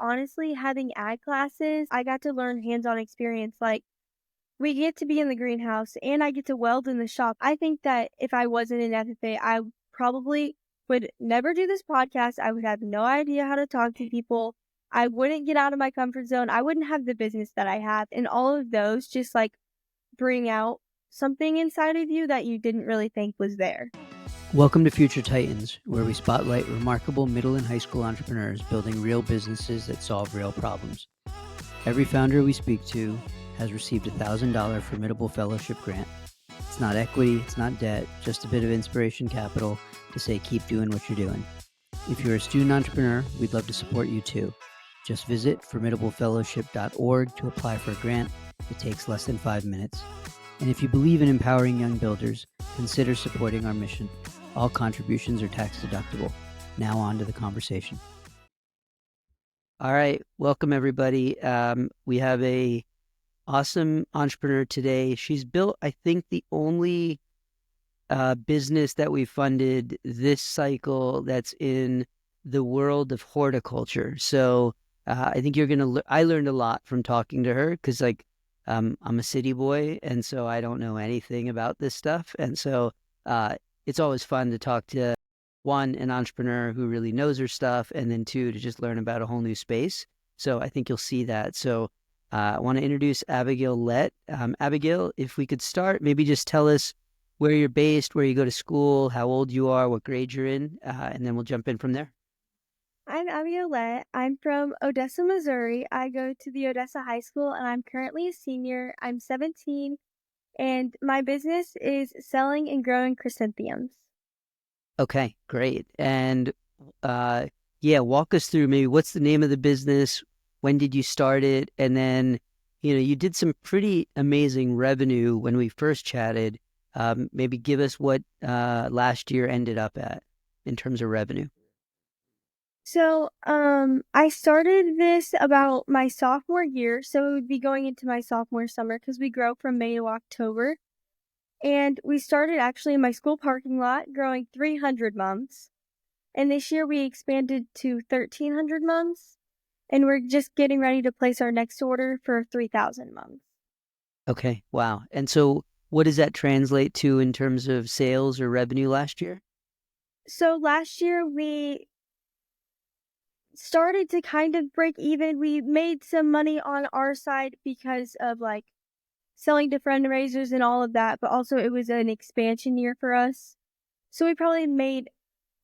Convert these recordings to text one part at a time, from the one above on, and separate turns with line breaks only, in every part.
honestly, having ag classes, I got to learn hands-on experience. Like, we get to be in the greenhouse and I get to weld in the shop. I think that if I wasn't in FFA, I probably would never do this podcast. I would have no idea how to talk to people. I wouldn't get out of my comfort zone. I wouldn't have the business that I have. And all of those just like bring out something inside of you that you didn't really think was there.
Welcome to Future Titans, where we spotlight remarkable middle and high school entrepreneurs building real businesses that solve real problems. Every founder we speak to has received a $1,000 Formidable Fellowship grant. It's not equity, it's not debt, just a bit of inspiration capital to say keep doing what you're doing. If you're a student entrepreneur, we'd love to support you too. Just visit formidablefellowship.org to apply for a grant. It takes less than 5 minutes. And if you believe in empowering young builders, consider supporting our mission. All contributions are tax deductible. Now on to the conversation. All right, welcome everybody. We have a awesome entrepreneur today. She's built, I think, the only business that we funded this cycle that's in the world of horticulture. So I think you're gonna. I learned a lot from talking to her because, I'm a city boy, and so I don't know anything about this stuff, and so it's always fun to talk to, one, an entrepreneur who really knows her stuff, and then two, to just learn about a whole new space. So I think you'll see that. So I want to introduce Abigayle Lett. Abigayle, if we could start, maybe just tell us where you're based, where you go to school, how old you are, what grade you're in, and then we'll jump in from there.
I'm Abigayle Lett. I'm from Odessa, Missouri. I go to the Odessa High School and I'm currently a senior. I'm 17 and my business is selling and growing chrysanthemums.
Okay, great. And walk us through maybe what's the name of the business, when did you start it, and then, you did some pretty amazing revenue when we first chatted. Maybe give us what last year ended up at in terms of revenue.
So, I started this about my sophomore year, so it would be going into my sophomore summer because we grow from May to October. And we started actually in my school parking lot growing 300 mums. And this year we expanded to 1,300 mums. And we're just getting ready to place our next order for 3,000 mums.
Okay, wow. And so what does that translate to in terms of sales or revenue last year?
So last year we started to kind of break even. We made some money on our side because of like selling to fundraisers and all of that, but also it was an expansion year for us. So we probably made,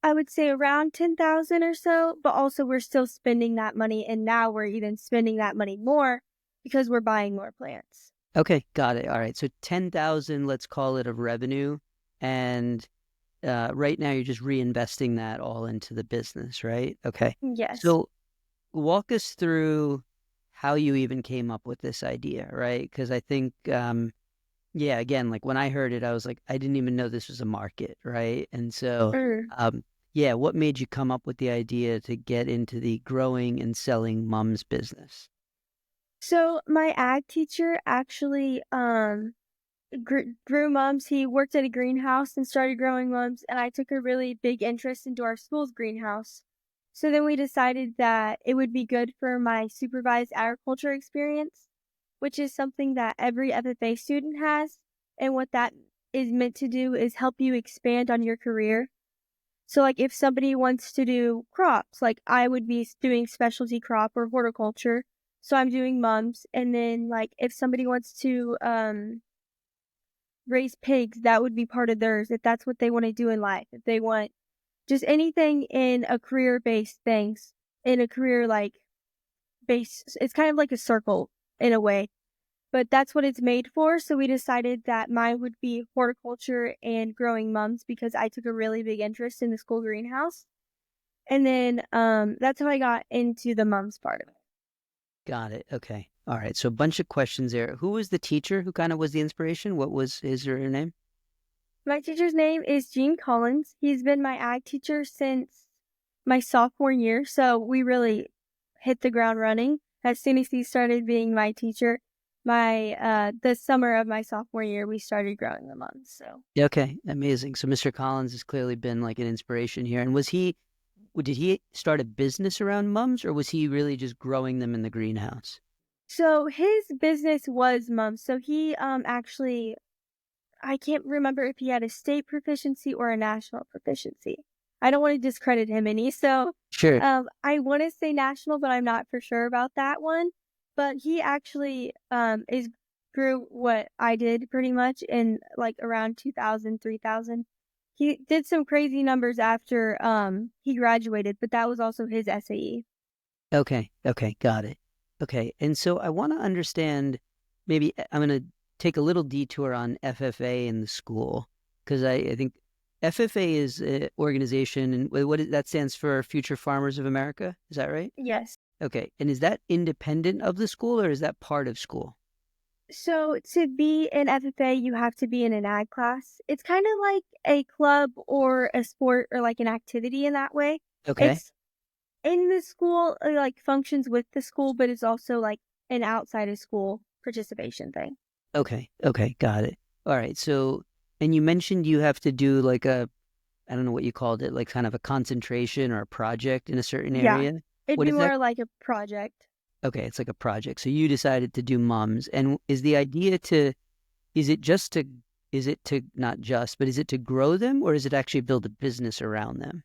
I would say, around 10,000 or so, but also we're still spending that money, and now we're even spending that money more because we're buying more plants.
Okay, got it. All right, so 10,000, let's call it, of revenue, and right now you're just reinvesting that all into the business, right? Okay.
Yes.
So walk us through how you even came up with this idea, right? Because I think, again, like when I heard it, I was like, I didn't even know this was a market, right? And so, what made you come up with the idea to get into the growing and selling mums business?
So my ag teacher actually grew mums. He worked at a greenhouse and started growing mums, and I took a really big interest into our school's greenhouse. So then we decided that it would be good for my supervised agriculture experience, which is something that every FFA student has. And what that is meant to do is help you expand on your career. So like if somebody wants to do crops, like I would be doing specialty crop or horticulture. So I'm doing mums. And then like if somebody wants to raise pigs, that would be part of theirs if that's what they want to do in life. If they want just anything in a career-based things, in a career like base, it's kind of like a circle in a way, but that's what it's made for. So we decided that mine would be horticulture and growing mums because I took a really big interest in the school greenhouse. And then that's how I got into the mums part of it.
Got it. Okay. All right. So a bunch of questions there. Who was the teacher who kind of was the inspiration? What was his or her name?
My teacher's name is Gene Collins. He's been my ag teacher since my sophomore year, so we really hit the ground running. As soon as he started being my teacher, the summer of my sophomore year, we started growing the mums. So
Okay, amazing. So Mr. Collins has clearly been like an inspiration here. And was he did he start a business around mums, or was he really just growing them in the greenhouse?
So his business was mums. So he actually I can't remember if he had a state proficiency or a national proficiency. I don't want to discredit him any. So
Sure.
I want to say national, but I'm not for sure about that one. But he actually is grew what I did pretty much in like around 2000, 3000. He did some crazy numbers after he graduated, but that was also his SAE.
Okay. Okay. Got it. Okay. And so I want to understand, maybe I'm going to take a little detour on FFA in the school, because I think FFA is an organization, and that stands for Future Farmers of America. Is that right?
Yes.
Okay. And is that independent of the school, or is that part of school?
So to be in FFA, you have to be in an ag class. It's kind of like a club or a sport or like an activity in that way.
Okay.
It's in the school, like functions with the school, but it's also like an outside of school participation thing.
Okay. Okay. Got it. All right. So, and you mentioned you have to do like I don't know what you called it, like kind of a concentration or a project in a certain
Yeah.
area.
It'd
What
be
is that?
more like a project.
Okay, it's like a project. So you decided to do mums. And is the idea to, is it just to, is it to not just, but is it to grow them, or is it actually build a business around them?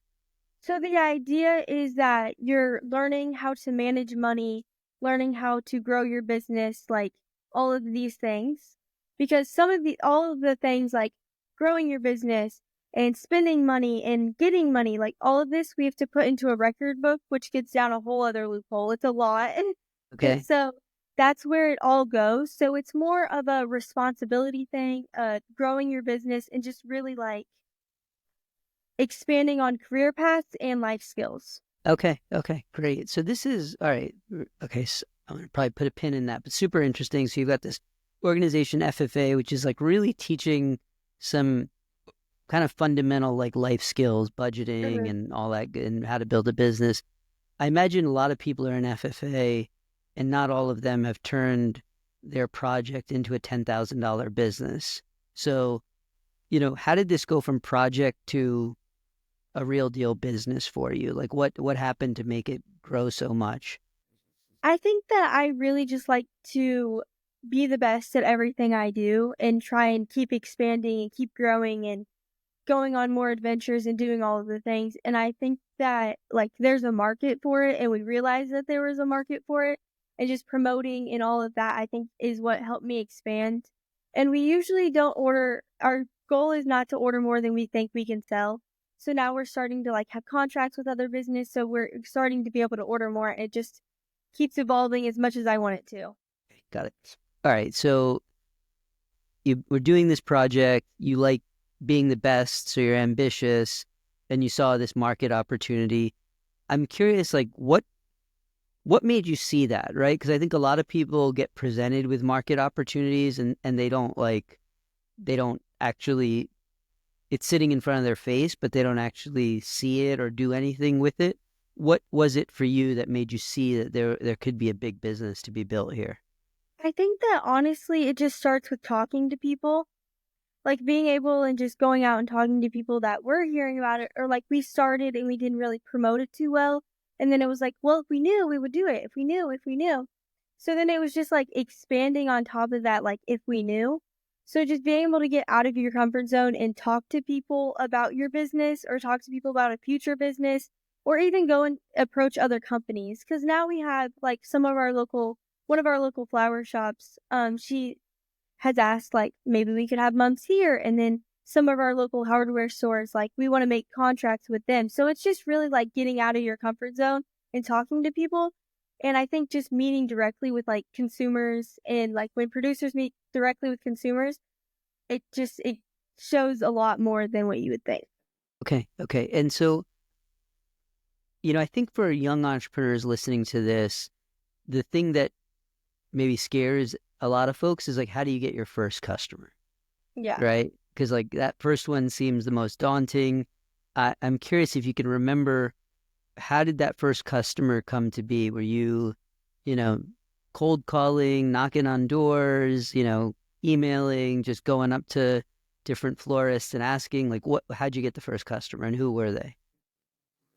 So the idea is that you're learning how to manage money, learning how to grow your business, like all of these things. Because all of the things like growing your business and spending money and getting money, like all of this we have to put into a record book, which gets down a whole other loophole. It's a lot.
Okay.
So that's where it all goes. So it's more of a responsibility thing, growing your business and just really like expanding on career paths and life skills.
Okay. Okay. Great. So this is, all right. Okay. So I'm going to probably put a pin in that, but super interesting. So you've got this organization, FFA, which is like really teaching some kind of fundamental like life skills, budgeting
Mhm.
and all that, and how to build a business. I imagine a lot of people are in FFA, and not all of them have turned their project into a $10,000 business. So, how did this go from project to a real deal business for you? Like what happened to make it grow so much?
I think that I really just like to be the best at everything I do and try and keep expanding and keep growing and going on more adventures and doing all of the things. And I think that like there's a market for it and we realized that there was a market for it and just promoting and all of that I think is what helped me expand. And we usually don't order our goal is not to order more than we think we can sell. So now we're starting to like have contracts with other business so we're starting to be able to order more. It just keeps evolving as much as I want it to.
Got it. All right. So you were doing this project, you like being the best, so you're ambitious, and you saw this market opportunity. I'm curious, like what made you see that, right? Because I think a lot of people get presented with market opportunities, and they don't actually, it's sitting in front of their face, but they don't actually see it or do anything with it. What was it for you that made you see that there could be a big business to be built here?
I think that honestly, it just starts with talking to people, like being able and just going out and talking to people that were hearing about it, or like we started and we didn't really promote it too well. And then it was like, well, if we knew, we would do it. If we knew, if we knew. So then it was just like expanding on top of that, like if we knew. So just being able to get out of your comfort zone and talk to people about your business or talk to people about a future business or even go and approach other companies. Cause now we have like one of our local flower shops, she has asked like maybe we could have mums here and then some of our local hardware stores like we want to make contracts with them. So it's just really like getting out of your comfort zone and talking to people. And I think just meeting directly with like consumers and like when producers meet directly with consumers, it shows a lot more than what you would think.
Okay, okay. And so, I think for young entrepreneurs listening to this, the thing that maybe scares a lot of folks is like, how do you get your first customer,
Yeah.
right? Because like that first one seems the most daunting. I'm curious if you can remember, how did that first customer come to be? Were you, you know, cold calling, knocking on doors, emailing, just going up to different florists and asking, like, how'd you get the first customer and who were they?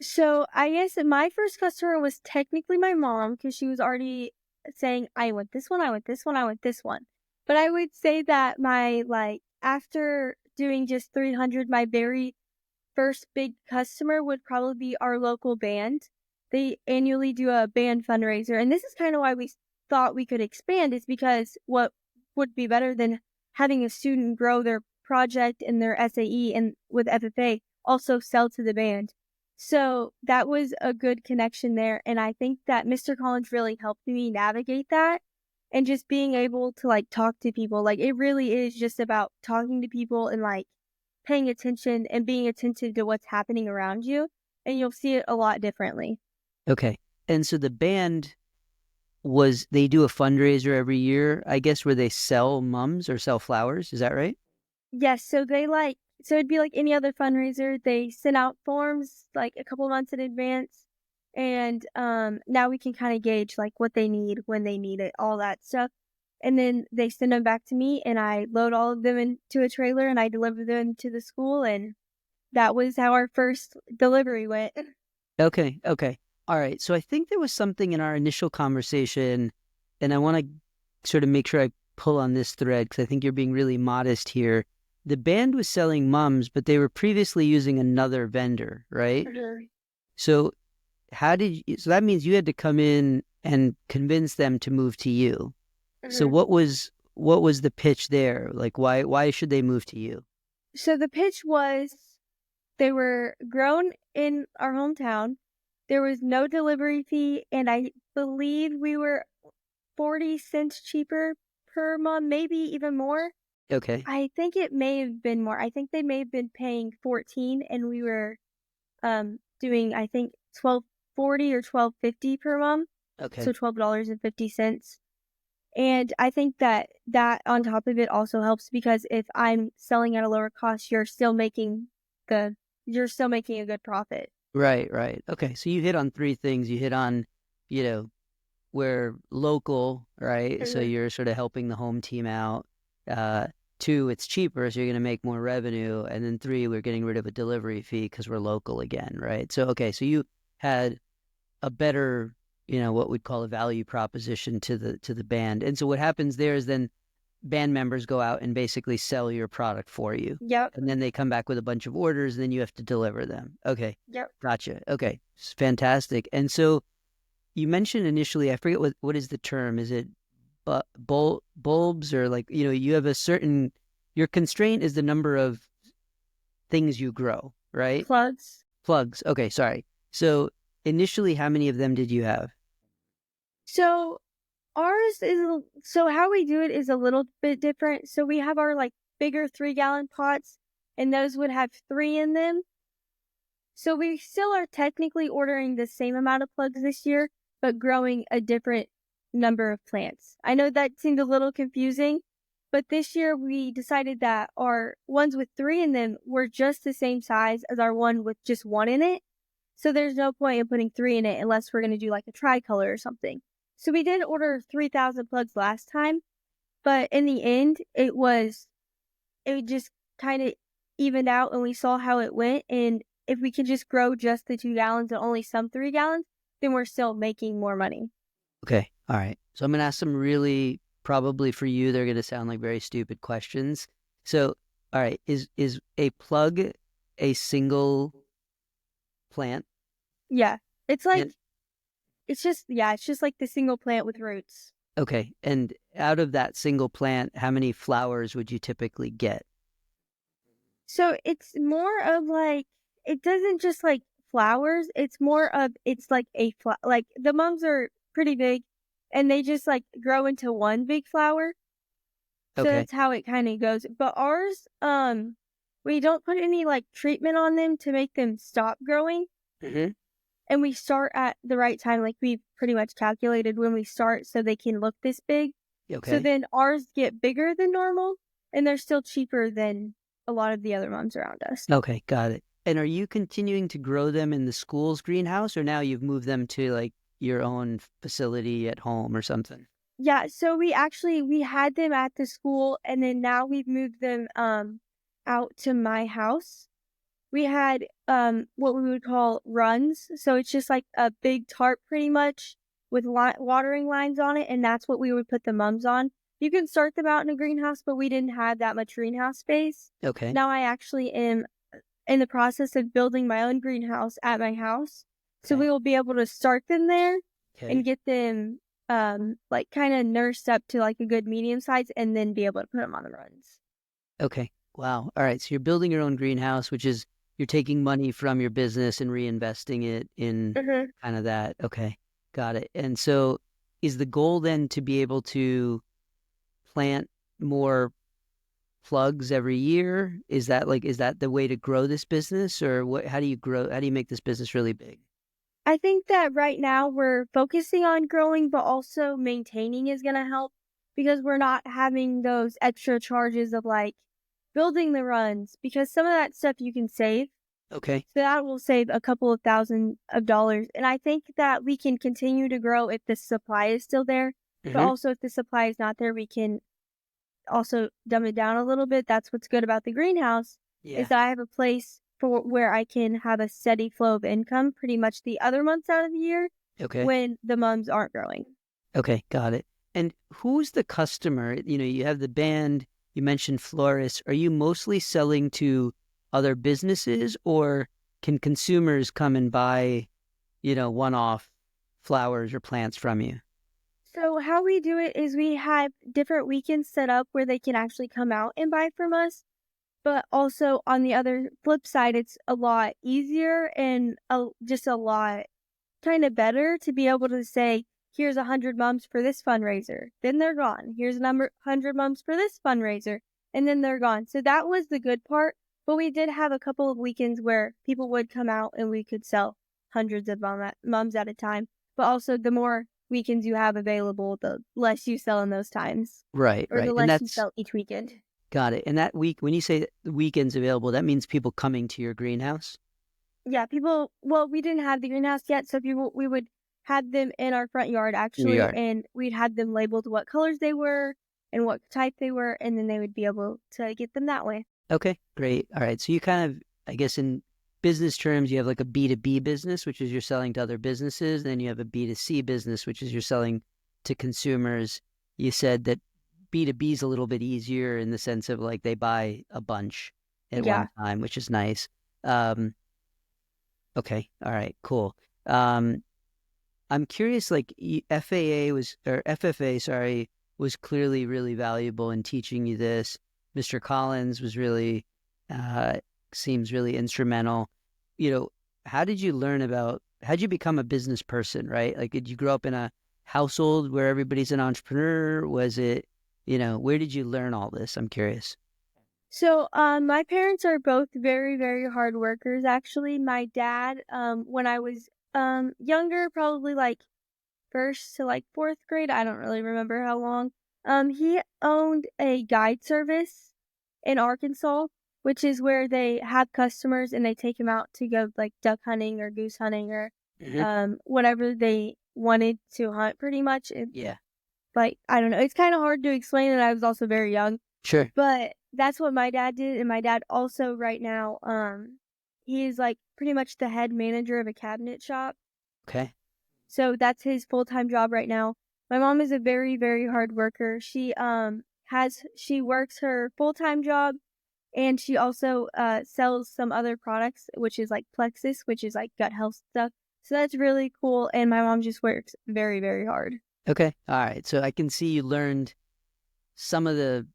So I guess my first customer was technically my mom because she was already saying, I want this one, I want this one, I want this one. But I would say that after doing just 300, my very first big customer would probably be our local band. They annually do a band fundraiser. And this is kind of why we thought we could expand, is because what would be better than having a student grow their project and their SAE and with FFA also sell to the band. So that was a good connection there. And I think that Mr. Collins really helped me navigate that and just being able to talk to people. Like it really is just about talking to people and paying attention and being attentive to what's happening around you. And you'll see it a lot differently.
Okay. And so the band they do a fundraiser every year, I guess, where they sell mums or sell flowers. Is that right?
Yes, so it'd be like any other fundraiser. They send out forms like a couple months in advance, and now we can kind of gauge like what they need, when they need it, all that stuff. And then they send them back to me, and I load all of them into a trailer and I deliver them to the school. And that was how our first delivery went.
Okay. Okay. All right. So I think there was something in our initial conversation, and I want to sort of make sure I pull on this thread because I think you're being really modest here. The band was selling mums, but they were previously using another vendor, right?
Mhm.
So so that means you had to come in and convince them to move to you. So
Mhm.
what was the pitch there? Like why should they move to you?
So the pitch was they were grown in our hometown. There was no delivery fee, and I believe we were 40 cents cheaper per month, maybe even more.
Okay.
I think it may have been more. I think they may have been paying 14 and we were doing I think 12.40 or 12.50 per month. So
Okay.
$12.50. And I think that on top of it also helps because if I'm selling at a lower cost, the you're still making a good profit.
Right, right. Okay. So you hit on three things. You hit on, you know, we're local, right? So
Mhm.
you're sort of helping the home team out. Uh, two, it's cheaper, so you're going to make more revenue. And then three, we're getting rid of a delivery fee because we're local again, right? So, okay, so you had a better, what we'd call a value proposition to the band. And so what happens there is then band members go out and basically sell your product for you.
Yep.
And then they come back with a bunch of orders, and then you have to deliver them. Okay.
Yep.
Gotcha. Okay. It's fantastic. And so you mentioned initially, I forget what is the term. Is it bulbs or like, you have your constraint is the number of things you grow, right?
Plugs.
Plugs. Okay. Sorry. So initially, how many of them did you have?
So so how we do it is a little bit different. So we have our bigger 3-gallon pots, and those would have 3 in them. So we still are technically ordering the same amount of plugs this year, but growing a different number of plants. I know that seemed a little confusing, but this year we decided that our ones with 3 in them were just the same size as our one with just 1 in it. So there's no point in putting 3 in it unless we're going to do like a tricolor or something. So we did order 3,000 plugs last time, but in the end, it just kind of evened out and we saw how it went. And if we can just grow just the 2 gallons and only some 3 gallons, then we're still making more money.
Okay. All right. So I'm going to ask some really, probably for you, they're going to sound like very stupid questions. So, all right, is a plug a single plant?
Yeah. It's
And
it's just like the single plant with roots.
okay, and out of that single plant, how many flowers would you typically get?
So it's more of it doesn't just flowers. It's more of it's like like the mums are pretty big and they just grow into one big flower. So
Okay.
that's how it kind of goes. But ours, we don't put any treatment on them to make them stop growing.
Hmm.
And we start at the right time. Like we've pretty much calculated when we start so they can look this big. So
Okay.
then ours get bigger than normal and they're still cheaper than a lot of the other mums around us.
Okay, got it. And are you continuing to grow them in the school's greenhouse, or now you've moved them to like your own facility at home or something?
Yeah, so we had them at the school and then now we've moved them out to my house. we had what we would call runs. So it's just like a big tarp pretty much with watering lines on it, and that's what we would put the mums on. You can start them out in a greenhouse, but we didn't have that much greenhouse space.
Okay.
Now I actually am in the process of building my own greenhouse at my house. So
Okay.
we will be able to start them there and
Okay.
get them like kind of nursed up to like a good medium size and then be able to put them on the runs.
Okay. Wow. All right. So you're building your own greenhouse, which is you're taking money from your business and reinvesting it in
Hmm.
kind of that. Okay. Got it. And so is the goal then to be able to plant more plugs every year? Is that the way to grow this business, or what, how do you make this business really big?
I think that right now we're focusing on growing, but also maintaining is going to help because we're not having those extra charges of like building the runs because some of that stuff you can save.
Okay.
So that will save a couple of thousand of dollars. And I think that we can continue to grow if the supply is still there. But
Mm-hmm.
also if the supply is not there, we can also dumb it down a little bit. That's what's good about the greenhouse is
Yeah.
that I have a place for where I can have a steady flow of income pretty much the other months out of the year
Okay.
when the mums aren't growing.
Okay, got it. And who's the customer? You have the band, you mentioned florists. Are you mostly selling to other businesses, or can consumers come and buy, one-off flowers or plants from you?
So how we do it is we have different weekends set up where they can actually come out and buy from us. But also on the other flip side, it's a lot easier and just a lot kind of better to be able to say, here's 100 mums for this fundraiser. Then they're gone. Here's a number 100 mums for this fundraiser. And then they're gone. So that was the good part. But we did have a couple of weekends where people would come out and we could sell hundreds of mums at a time. But also the more weekends you have available, the less you sell in those times.
Right,
Or the
right. And
less you
that's
sell each weekend.
got it. And that week, when you say the weekends available, that means people coming to your greenhouse?
Yeah, people well, we didn't have the greenhouse yet, so people we would have them in our front yard
In your
actually,
yard.
and we'd have them labeled what colors they were and what type they were, and then they would be able to get them that way.
Okay, great. All right. So you kind of, I guess in business terms, you have like a B2B business, which is you're selling to other businesses. Then you have a B2C business, which is you're selling to consumers. You said that B2B is a little bit easier in the sense of like they buy a bunch at
Yeah.
one time, which is nice. Um, okay. All right, cool. Um, I'm curious, like FFA, sorry, was clearly really valuable in teaching you this. Mr. Collins was really, uh, seems really instrumental. You know, how'd you become a business person, right? Like, did you grow up in a household where everybody's an entrepreneur? Was it, where did you learn all this? I'm curious.
So, my parents are both very, very hard workers, actually. My dad, when I was, younger, probably like first to like fourth grade, I don't really remember how long, he owned a guide service in Arkansas, which is where they have customers and they take them out to go like duck hunting or goose hunting or,
Hmm.
whatever they wanted to hunt pretty much.
Yeah,
Like, I don't know. It's kind of hard to explain and I was also very young.
sure.
But that's what my dad did, and my dad also right now, he is, like, pretty much the head manager of a cabinet shop,
Okay.
so that's his full-time job right now. My mom is a very, very hard worker. She works her full-time job, and she also, sells some other products, which is, like, Plexus, which is, like, gut health stuff, so that's really cool, and my mom just works very, very hard.
Okay. All right. So I can see you learned some of the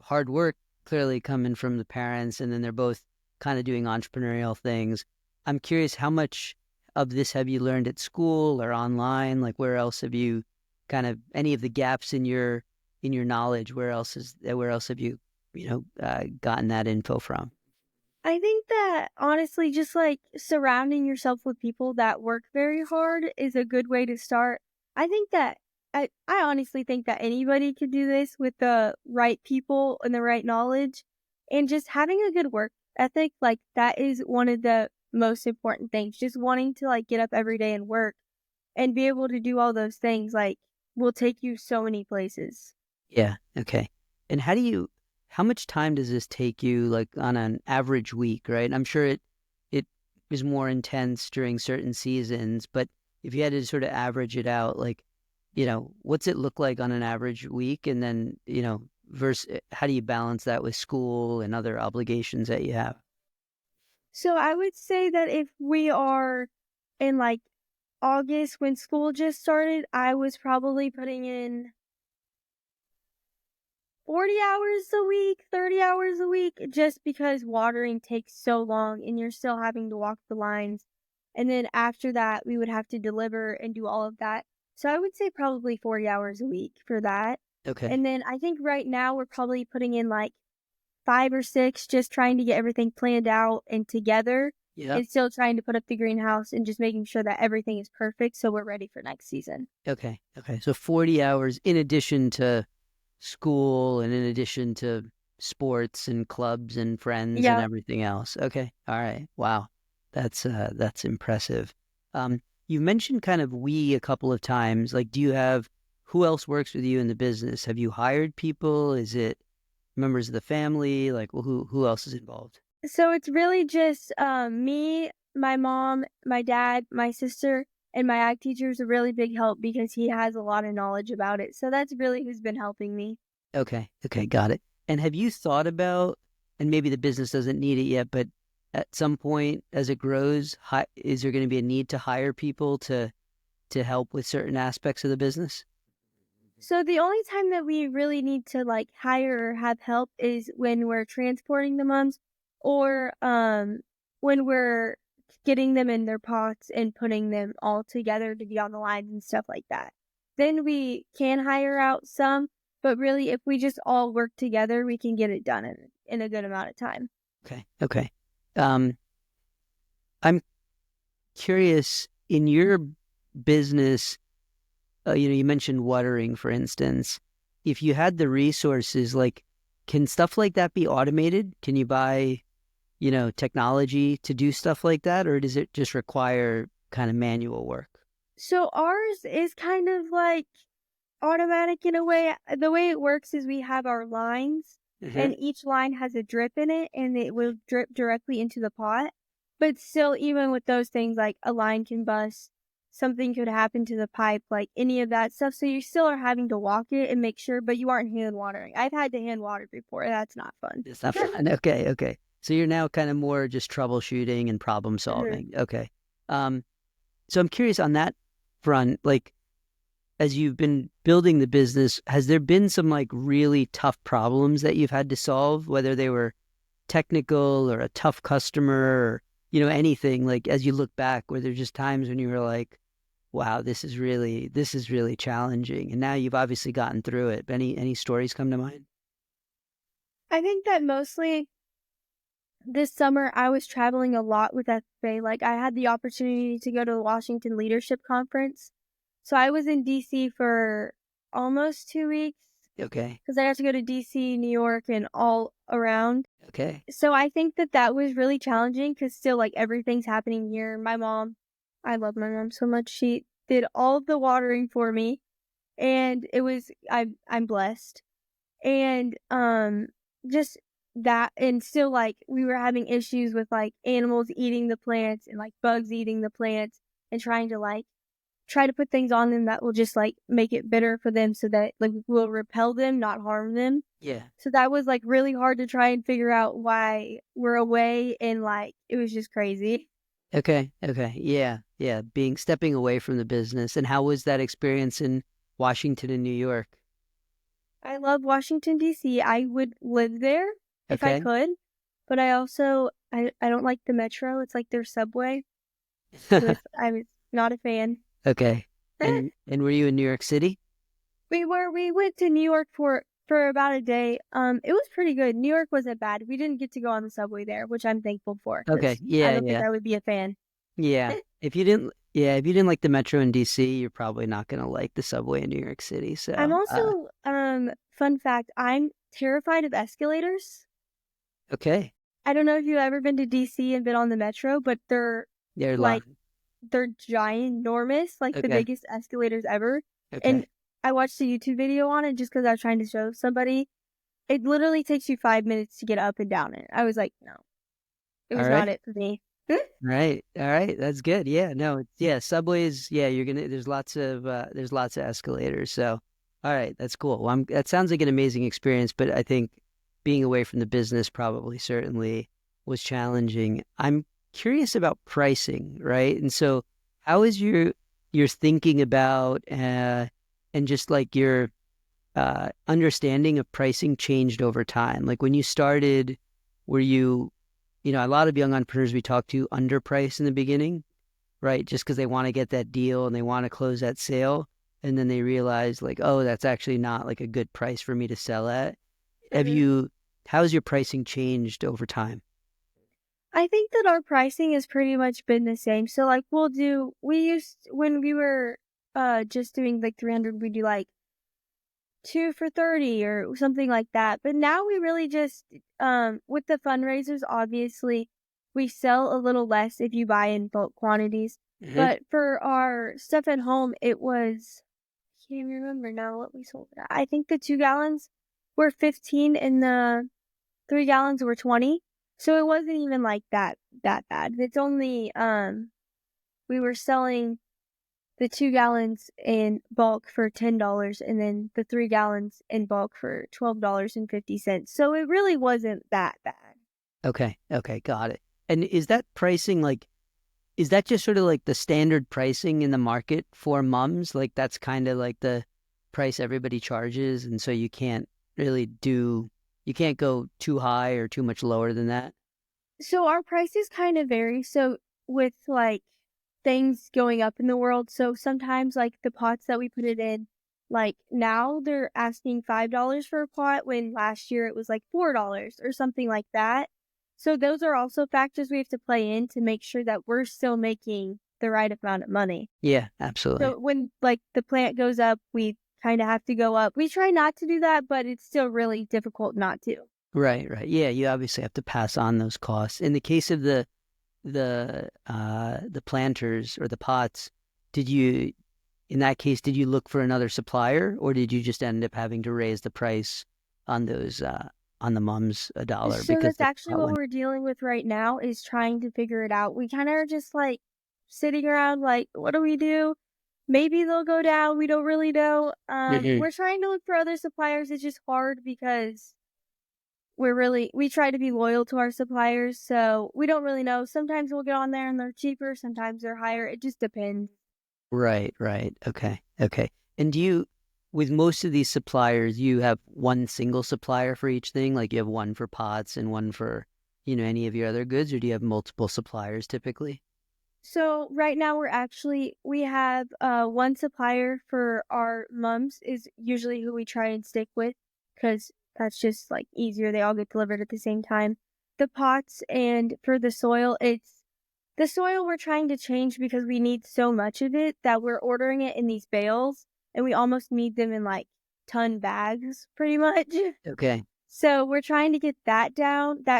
hard work clearly coming from the parents, and then they're both kind of doing entrepreneurial things. I'm curious, how much of this have you learned at school or online? Like, where else have you kind of any of the gaps in your knowledge? Where else have you gotten that info from?
I think that honestly, just like surrounding yourself with people that work very hard is a good way to start. I think that I honestly think that anybody could do this with the right people and the right knowledge and just having a good work ethic. Like that is one of the most important things. Just wanting to like get up every day and work and be able to do all those things like will take you so many places.
Yeah. Okay. And how much time does this take you, like on an average week, right? I'm sure it is more intense during certain seasons, but if you had to sort of average it out, like, what's it look like on an average week? And then, versus how do you balance that with school and other obligations that you have?
So I would say that if we are in like August when school just started, I was probably putting in 40 hours a week, 30 hours a week, just because watering takes so long and you're still having to walk the lines. And then after that, we would have to deliver and do all of that. So I would say probably 40 hours a week for that.
Okay.
And then I think right now we're probably putting in like 5 or 6, just trying to get everything planned out and together
Yeah.
and still trying to put up the greenhouse and just making sure that everything is perfect so we're ready for next season.
Okay. Okay. So 40 hours in addition to school and in addition to sports and clubs and friends and
Yeah.
everything else. Okay. All right. Wow. That's impressive. You mentioned kind of we a couple of times. Like, do you have who else works with you in the business? Have you hired people? Is it members of the family? Like, well, who else is involved?
So it's really just me, my mom, my dad, my sister, and my ag teacher is a really big help because he has a lot of knowledge about it. So that's really who's been helping me.
Okay. Okay. Got it. And have you thought about, and maybe the business doesn't need it yet, but at some point as it grows, is there going to be a need to hire people to help with certain aspects of the business?
So the only time that we really need to like hire or have help is when we're transporting the mums or when we're getting them in their pots and putting them all together to be on the lines and stuff like that. Then we can hire out some, but really if we just all work together, we can get it done in a good amount of time.
Okay. Okay. Um, I'm curious in your business, you mentioned watering, for instance. If you had the resources, like, can stuff like that be automated? Can you buy, technology to do stuff like that, or does it just require kind of manual work?
So ours is kind of like automatic in a way. The way it works is we have our lines,
Hmm.
and each line has a drip in it, and it will drip directly into the pot. But still, even with those things, like a line can bust, something could happen to the pipe, like any of that stuff. So you still are having to walk it and make sure, but you aren't hand watering. I've had to hand water before. That's not fun.
It's not fun. Okay. Okay. So you're now kind of more just troubleshooting and problem
Mhm.
solving. Okay. Um, so I'm curious on that front, like, as you've been building the business, has there been some like really tough problems that you've had to solve, whether they were technical or a tough customer or, anything, like, as you look back, were there just times when you were like, wow, this is really challenging. And now you've obviously gotten through it. Any stories come to mind?
I think that mostly this summer I was traveling a lot with FFA. Like I had the opportunity to go to the Washington Leadership Conference. So I was in DC for almost 2 weeks
Okay.
because I got to go to DC, New York, and all around.
Okay.
So I think that that was really challenging because still, like, everything's happening here. My mom, I love my mom so much. She did all of the watering for me, and it was I'm blessed. And just that, and still, like, we were having issues with like animals eating the plants and like bugs eating the plants, and trying to like try to put things on them that will just like make it bitter for them so that like will repel them, not harm them.
Yeah.
So that was like really hard to try and figure out why we're away, and like it was just crazy.
Okay. Okay. Yeah. Yeah. Stepping away from the business. And how was that experience in Washington and New York?
I love Washington DC. I would live there if I
Okay.
could, but I also I don't like the metro. It's like their subway. So I was not a fan.
Okay. And were you in New York City?
We went to New York for about a day. It was pretty good. New York wasn't bad. We didn't get to go on the subway there, which I'm thankful for
Okay.
because I
Yeah,
don't think
yeah.
I would be a fan.
Yeah. If you didn't like the metro in DC, you're probably not going to like the subway in New York City.
I'm
So,
also fun fact, I'm terrified of escalators.
okay.
I don't know if you've ever been to DC and been on the metro, but they're
They're
like
long.
they're giant, enormous, like the
Okay.
biggest escalators ever.
Okay.
And I watched a YouTube video on it just because I was trying to show somebody. it literally takes you 5 minutes to get up and down it. I was like, "No, it
All
was not
right.
it for me."
Right. All right. That's good. Yeah. No. Yeah. Subways. Yeah. There's lots of escalators. So, all right. That's cool. Well, that sounds like an amazing experience, but I think being away from the business probably certainly was challenging. I'm curious about pricing, right? And so, how is your thinking about and just like your understanding of pricing changed over time? Like when you started, were you, a lot of young entrepreneurs we talk to underprice in the beginning, right? Just because they want to get that deal and they want to close that sale. And then they realize like, oh, that's actually not like a good price for me to sell at.
Mhm.
How's your pricing changed over time?
I think that our pricing has pretty much been the same. So, like, we used when we were, just doing, like, 300, we do, like, 2 for 30 or something like that. But now we really just, with the fundraisers, obviously, we sell a little less if you buy in bulk quantities.
Hmm.
But for our stuff at home, it was, I can't even remember now what we sold it at. I think the 2 gallons were 15 and the 3 gallons were 20. So it wasn't even like that bad. It's only, we were selling the 2 gallons in bulk for $10 and then the 3 gallons in bulk for $12.50. So it really wasn't that bad.
Okay. Okay. Got it. And is that pricing like, is that just sort of like the standard pricing in the market for mums? Like that's kind of like the price everybody charges, and so you can't go too high or too much lower than that.
So our prices kind of vary. So with like things going up in the world, so sometimes like the pots that we put it in, like now they're asking $5 for a pot when last year it was like $4 or something like that. So those are also factors we have to play in to make sure that we're still making the right amount of money.
Yeah, absolutely.
So when like the plant goes up, we kind of have to go up. We try not to do that, but it's still really difficult not to.
Right, right. Yeah, you obviously have to pass on those costs. In the case of the planters or the pots, did you in that case did you look for another supplier, or did you just end up having to raise the price on those on the mums a dollar
So
because
that's
the
actually
pot
what
went?
we're dealing with right now is trying to figure it out. We kind of are just like sitting around like, what do we do? Maybe they'll go down. We don't really know.
Hmm.
We're trying to look for other suppliers. It's just hard because we try to be loyal to our suppliers. So we don't really know. Sometimes we'll get on there and they're cheaper. Sometimes they're higher. It just depends.
Right, right. Okay, okay. And with most of these suppliers, you have one single supplier for each thing? Like you have one for pots and one for, any of your other goods, or do you have multiple suppliers typically?
So right now we have one supplier for our mums is usually who we try and stick with because that's just like easier. They all get delivered at the same time. The pots and for the soil we're trying to change because we need so much of it that we're ordering it in these bales and we almost need them in like ton bags pretty much.
Okay,
So we're trying to get that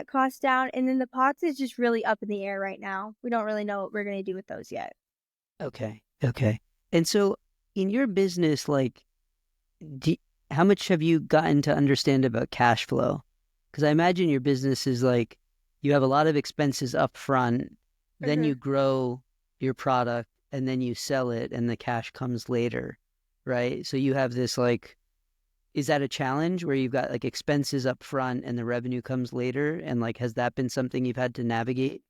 cost down, and then the pots is just really up in the air right now. We don't really know what we're gonna do with those yet.
okay, okay. And so in your business, like, do, how much have you gotten to understand about cash flow? Because I imagine your business is like you have a lot of expenses up front, then you
Mhm.
grow your product, and then you sell it, and the cash comes later, right? So you have this like, is that a challenge where you've got like expenses up front and the revenue comes later? And like, has that been something you've had to navigate?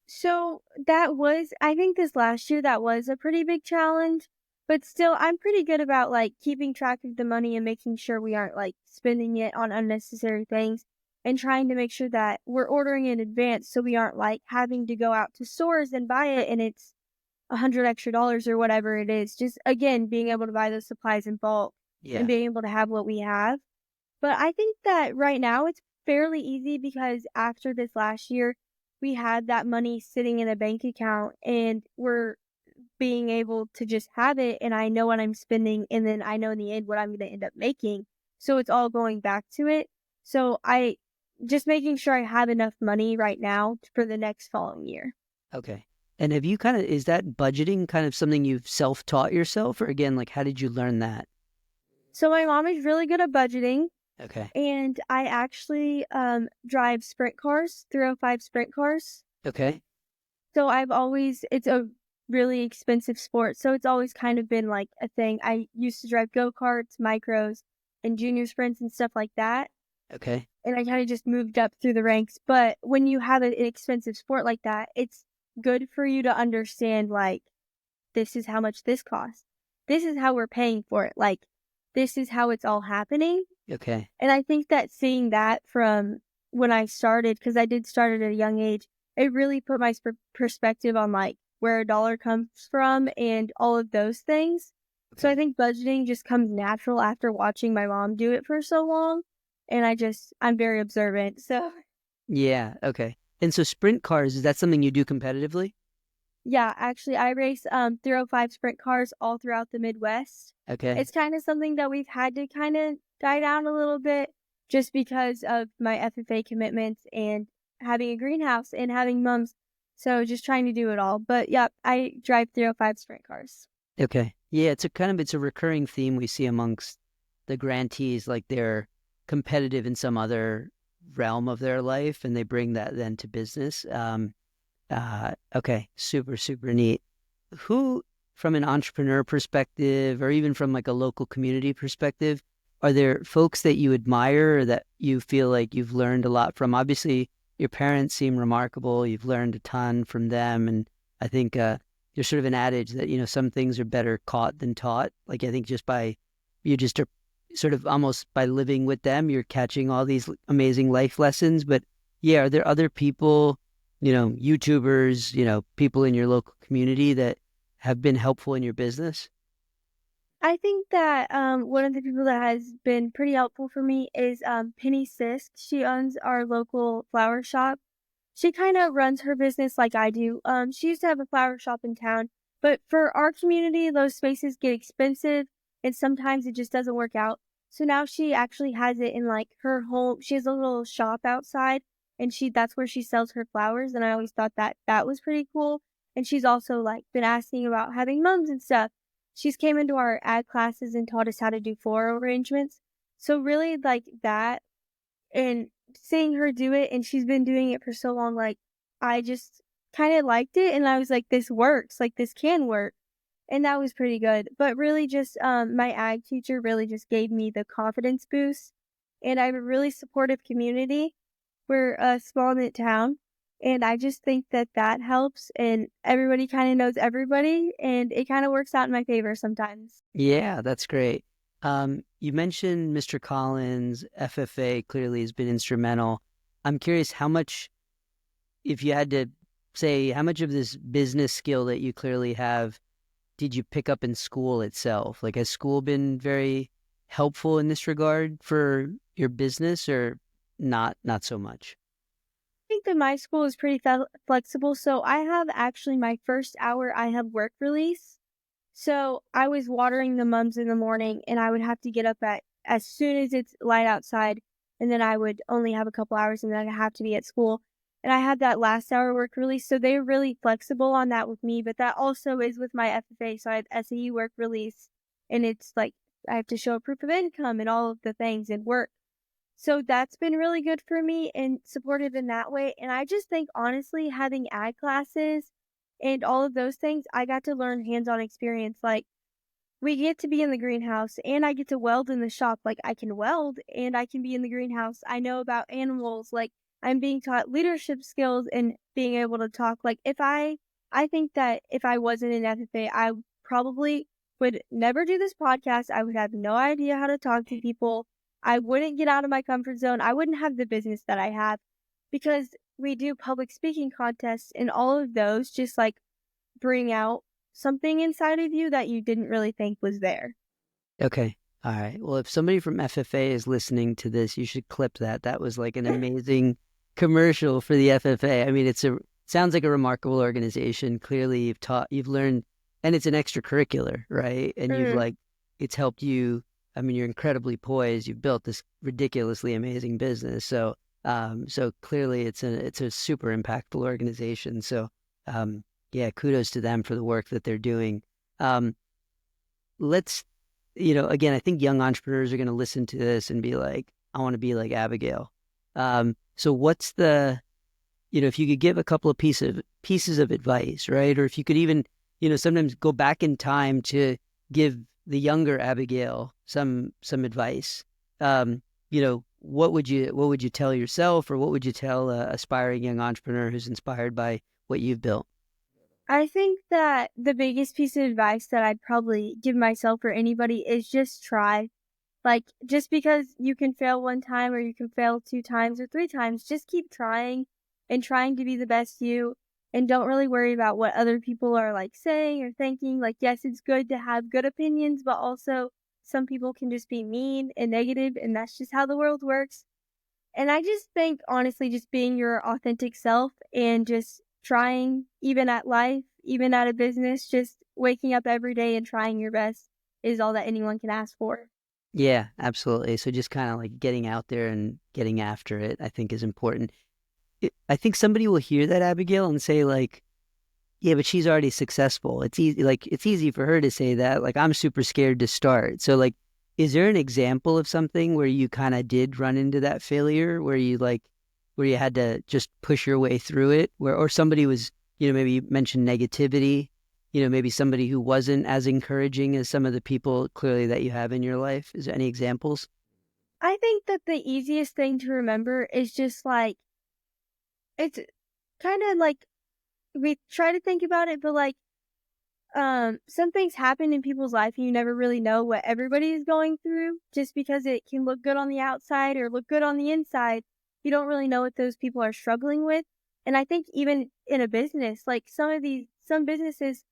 So I think this last year that was a pretty big challenge, but still I'm pretty good about like keeping track of the money and making sure we aren't like spending it on unnecessary things and trying to make sure that we're ordering in advance so we aren't like having to go out to stores and buy it and it's 100 extra dollars or whatever it is. Just again, being able to buy those supplies in bulk and
Yeah.
being able to have what we have. But I think that right now it's fairly easy because after this last year, we had that money sitting in a bank account and we're being able to just have it. And I know what I'm spending. And then I know in the end what I'm going to end up making. So it's all going back to it. So I just making sure I have enough money right now for the next following year.
Okay. And is that budgeting kind of something you've self-taught yourself? Or again, like, how did you learn that?
So my mom is really good at budgeting.
Okay.
and I actually drive sprint cars, 305 sprint cars.
Okay.
So I've always it's a really expensive sport, so it's always kind of been like a thing. I used to drive go-karts, micros, and junior sprints and stuff like that,
Okay.
and I kinda just moved up through the ranks. But when you have an expensive sport like that, it's good for you to understand, like, this is how much this costs. This is how we're paying for it. Like, this is how it's all happening.
Okay.
And I think that seeing that from when I started, because I did start at a young age, it really put my perspective on like where a dollar comes from and all of those things. So I
Okay.
think budgeting just comes natural after watching my mom do it for so long. And I'm very observant. So
Yeah. Okay. And so sprint cars, is that something you do competitively?
yeah, actually, I race 305 sprint cars all throughout the Midwest.
Okay.
It's kind of something that we've had to kind of die down a little bit just because of my FFA commitments and having a greenhouse and having mums. So just trying to do it all. But yeah, I drive 305 sprint cars.
Okay. Yeah, it's a recurring theme we see amongst the grantees, like they're competitive in some other realm of their life and they bring that then to business. Okay, super, super neat. Who, from an entrepreneur perspective, or even from like a local community perspective, are there folks that you admire or that you feel like you've learned a lot from? Obviously, your parents seem remarkable. You've learned a ton from them, and I think there's sort of an adage that some things are better caught than taught. Like I think just by you just are sort of almost by living with them, you're catching all these amazing life lessons. But yeah, are there other people? YouTubers, people in your local community that have been helpful in your business?
I think that one of the people that has been pretty helpful for me is Penny Sisk. She owns our local flower shop. She kinda runs her business like I do. She used to have a flower shop in town, but for our community, those spaces get expensive, and sometimes it just doesn't work out. So now she actually has it in, like, her home. She has a little shop outside, and that's where she sells her flowers, and I always thought that that was pretty cool, and she's also, like, been asking about having mums and stuff. She's came into our ag classes and taught us how to do floral arrangements. So really, like, that and seeing her do it, and she's been doing it for so long, like, I just kinda liked it, and I was like, "This works, like, this can work," and that was pretty good. But really just, my ag teacher really just gave me the confidence boost, and I have a really supportive community. We're a small knit town, and I just think that that helps, and everybody kinda knows everybody, and it kinda works out in my favor sometimes.
Yeah, that's great. You mentioned Mr. Collins, FFA clearly has been instrumental. I'm curious how much, if you had to say, how much of this business skill that you clearly have did you pick up in school itself? Like, has school been very helpful in this regard for your business or not so much?
Think that my school is pretty flexible, so I have actually my first hour I have work release. So I was watering the mums in the morning and I would have to get up at as soon as it's light outside, and then I would only have a couple hours and then I'd have to be at school. And I had that last hour work release, so they're really flexible on that with me, but that also is with my FFA. So I had SAE work release, and it's like I have to show a proof of income and all of the things and work. So that's been really good for me and supportive in that way. And I just think honestly, having ag classes and all of those things, I got to learn hands-on experience. Like we get to be in the greenhouse and I get to weld in the shop. Like I can weld and I can be in the greenhouse. I know about animals. Like I'm being taught leadership skills and being able to talk. Like I think that if I wasn't in FFA, I probably would never do this podcast. I would have no idea how to talk to people. I wouldn't get out of my comfort zone. I wouldn't have the business that I have because we do public speaking contests and all of those just like bring out something inside of you that you didn't really think was there.
Okay. All right. Well, if somebody from FFA is listening to this, you should clip that. That was like an amazing commercial for the FFA. I mean, sounds like a remarkable organization. Clearly, you've learned, and it's an extracurricular, right? And
Mm.
it's helped you. I mean, you're incredibly poised. You've built this ridiculously amazing business. So clearly, it's a super impactful organization. So, yeah, kudos to them for the work that they're doing. Um, let's again, I think young entrepreneurs are going to listen to this and be like, I want to be like Abigayle. So what's the, if you could give a couple of pieces of advice, right? Or if you could even, sometimes go back in time to give the younger Abigayle some advice. What would you tell yourself, or what would you tell a aspiring young entrepreneur who's inspired by what you've built?
I think that the biggest piece of advice that I'd probably give myself or anybody is just try. Like, just because you can fail one time or you can fail 2 times or 3 times, just keep trying and trying to be the best you, and don't really worry about what other people are, like, saying or thinking. Like, yes, it's good to have good opinions, but also some people can just be mean and negative, and that's just how the world works. And I just think, honestly, just being your authentic self and just trying, even at life, even at a business, just waking up every day and trying your best is all that anyone can ask for.
Yeah, absolutely. So just kind of like getting out there and getting after it, I think is important. I think somebody will hear that, Abigail, and say like, yeah, but she's already successful. It's easy for her to say that. Like, I'm super scared to start. So like, is there an example of something where you kind of did run into that failure, where you had to just push your way through it, or somebody was, maybe you mentioned negativity, maybe somebody who wasn't as encouraging as some of the people clearly that you have in your life. Is there any examples?
I think that the easiest thing to remember is just like, it's kind of like we try to think about it, but like, some things happen in people's life and you never really know what everybody is going through just because it can look good on the outside or look good on the inside. You don't really know what those people are struggling with. And I think even in a business, like some businesses,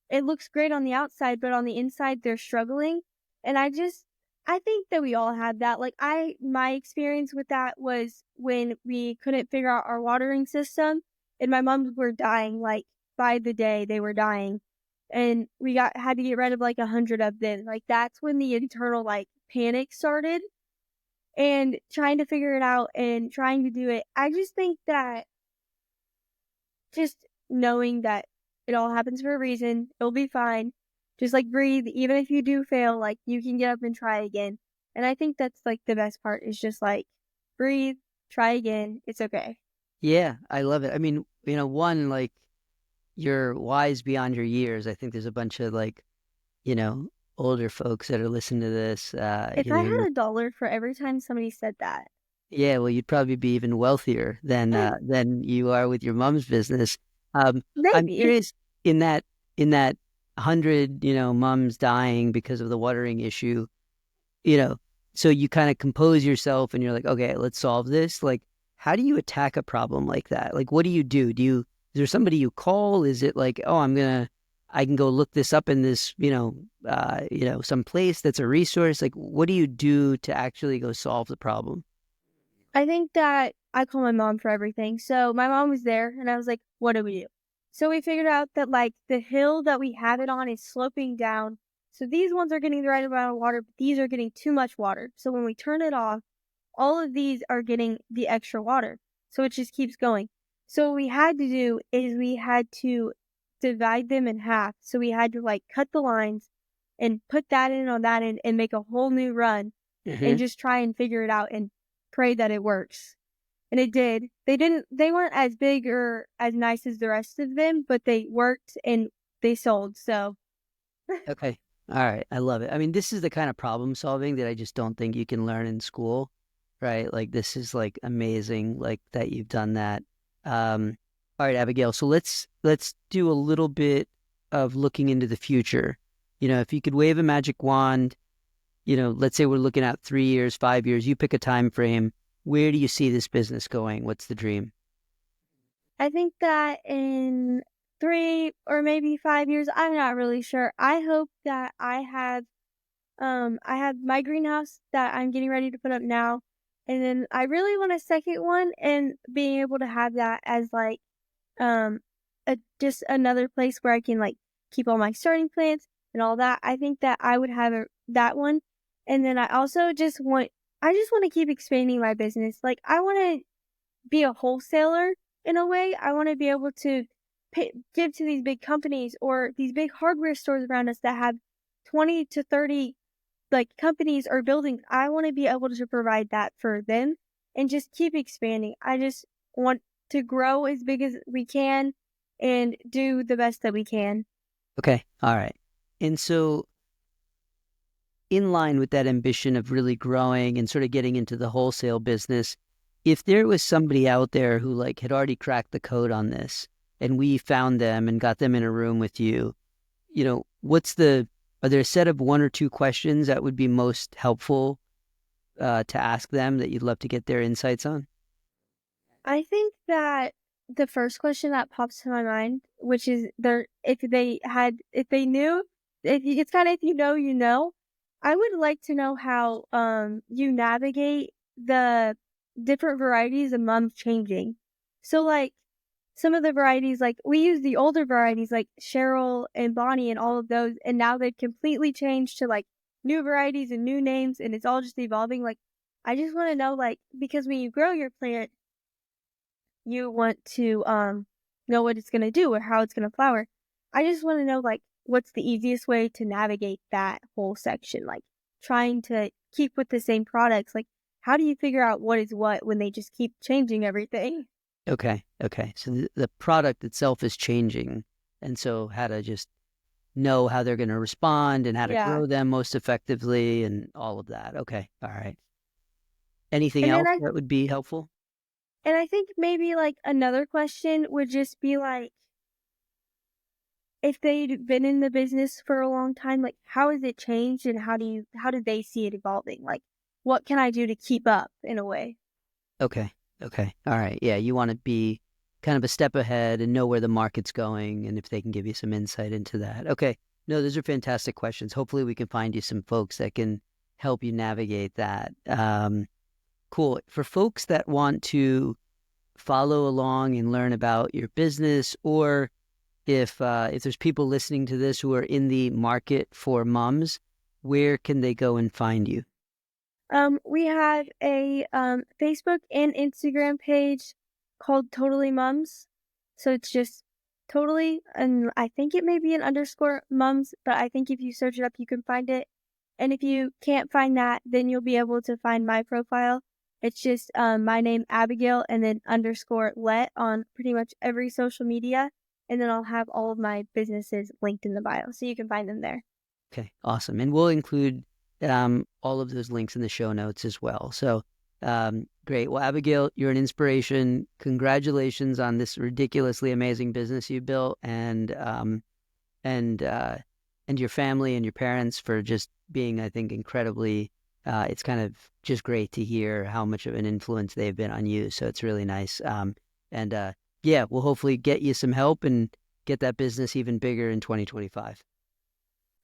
it looks great on the outside, but on the inside they're struggling. And I think that we all have that. Like my experience with that was when we couldn't figure out our watering system and my moms were dying, like by the day they were dying. And we had to get rid of like 100 of them. Like that's when the internal like panic started and trying to figure it out and trying to do it. I just think that just knowing that it all happens for a reason, it'll be fine. Just like breathe, even if you do fail, like you can get up and try again. And I think that's like the best part is just like breathe, try again. It's okay.
Yeah, I love it. I mean, one, like, you're wise beyond your years. I think there's a bunch of like, you know, older folks that are listening to this.
If I had $1 for every time somebody said that,
Yeah, well, you'd probably be even wealthier than you are with your mom's business. I'm
maybe.
curious, in that 100, moms dying because of the watering issue, you know, so you kind of compose yourself and you're like, okay, let's solve this. Like, how do you attack a problem like that? Like, what do you do? Is there somebody you call? Is it like, oh, I can go look this up in this, some place that's a resource? Like, what do you do to actually go solve the problem?
I think that I call my mom for everything. So my mom was there and I was like, what do we do? So we figured out that like the hill that we have it on is sloping down. So these ones are getting the right amount of water, but these are getting too much water. So when we turn it off, all of these are getting the extra water. So it just keeps going. So what we had to do is we had to divide them in half. So we had to like cut the lines and put that in on that end and make a whole new run and
Hmm.
just try and figure it out and pray that it works. And it did. They weren't as big or as nice as the rest of them, but they worked and they sold. So
Okay. All right. I love it. I mean, this is the kind of problem solving that I just don't think you can learn in school, right? Like, this is like amazing, like that you've done that. All right, Abigail. So let's do a little bit of looking into the future. If you could wave a magic wand, let's say we're looking at 3 years, 5 years, you pick a time frame. Where do you see this business going? What's the dream?
I think that in 3 or maybe 5 years, I'm not really sure. I hope that I have my greenhouse that I'm getting ready to put up now. And then I really want a second one and being able to have that as like um just another place where I can like keep all my starting plants and all that. I think that I would have that one. And then I just want to keep expanding my business. Like I want to be a wholesaler in a way. I want to be able to give to these big companies or these big hardware stores around us that have 20 to 30 like companies are building, I want to be able to provide that for them and just keep expanding. I just want to grow as big as we can and do the best that we can.
Okay. All right. And so, in line with that ambition of really growing and sort of getting into the wholesale business, if there was somebody out there who like had already cracked the code on this and we found them and got them in a room with you, are there a set of one or two questions that would be most helpful to ask them that you'd love to get their insights on?
I think that the first question that pops to my mind, which is if they knew, it's kind of if you know, you know. I would like to know how you navigate the different varieties of mums changing. So like some of the varieties, like we use the older varieties like Cheryl and Bonnie and all of those, and now they've completely changed to like new varieties and new names, and it's all just evolving. Like I just want to know, like, because when you grow your plant you want to know what it's gonna do or how it's gonna flower. I just want to know like what's the easiest way to navigate that whole section, like trying to keep with the same products. Like how do you figure out what is what when they just keep changing everything?
Okay. Okay. So the product itself is changing. And so how to just know how they're going to respond and how to
Yeah.
grow them most effectively and all of that. Okay. All right. Anything
And then
else
I
that would be helpful?
and I think maybe like another question would just be like if they'd been in the business for a long time, like how has it changed and how did they see it evolving? Like what can I do to keep up in a way?
Okay. Okay. All right. Yeah. You want to be kind of a step ahead and know where the market's going and if they can give you some insight into that. Okay. No, those are fantastic questions. Hopefully, we can find you some folks that can help you navigate that. Cool. For folks that want to follow along and learn about your business, or if there's people listening to this who are in the market for mums, where can they go and find you?
We have a Facebook and Instagram page called Totally Mums. So it's just totally, and I think it may be an underscore mums, but I think if you search it up, you can find it. And if you can't find that, then you'll be able to find my profile. It's just my name, Abigayle, and then underscore Let on pretty much every social media. And then I'll have all of my businesses linked in the bio. So you can find them there.
Okay, awesome. And we'll include all of those links in the show notes as well. So great. Well, Abigayle, you're an inspiration. Congratulations on this ridiculously amazing business you built, and and your family and your parents for just being, I think, incredibly. It's kind of just great to hear how much of an influence they've been on you. So it's really nice. And yeah, we'll hopefully get you some help and get that business even bigger in 2025.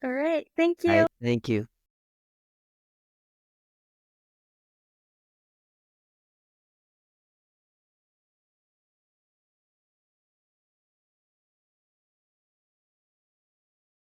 All right. Thank
All
you.
right. Thank you.